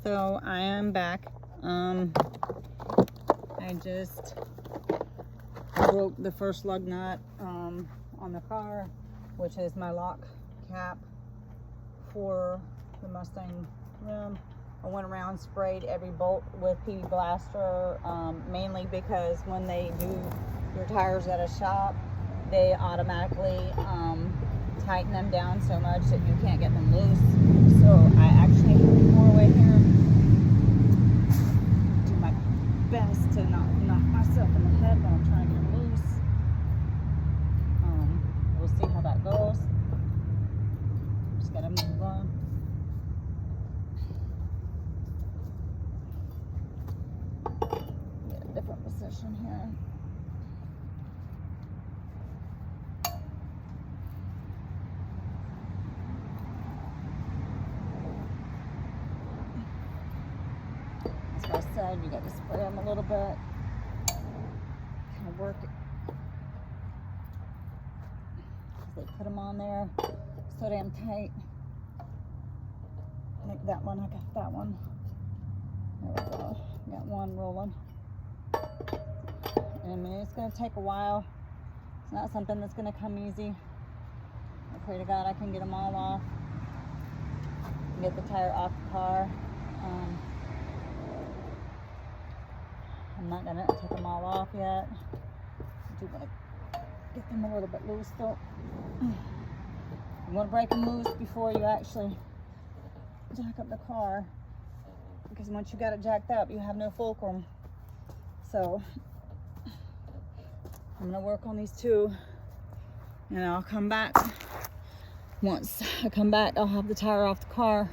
So I am back. I just broke the first lug nut on the car, which is my lock cap for the Mustang rim. I went around, sprayed every bolt with PB Blaster, mainly because when they do your tires at a shop, they automatically tighten them down so much that you can't get them loose. So I actually have to pour away here, do my best to not knock myself in the head while I'm trying to get them loose. We'll see how that goes. Just gotta move on. Get a different position here. As I said, you got to spray them a little bit. Kind of work it. They put them on there so damn tight. Like that one, I got that one. There we go. Got one rolling. And I mean, it's going to take a while. It's not something that's going to come easy. I pray to God I can get them all off. Get the tire off the car. I'm not going to take them all off yet. I do want to get them a little bit loose though. You want to break them loose before you actually jack up the car, because once you got it jacked up, you have no fulcrum. So I'm going to work on these two, and I'll come back. Once I come back, I'll have the tire off the car.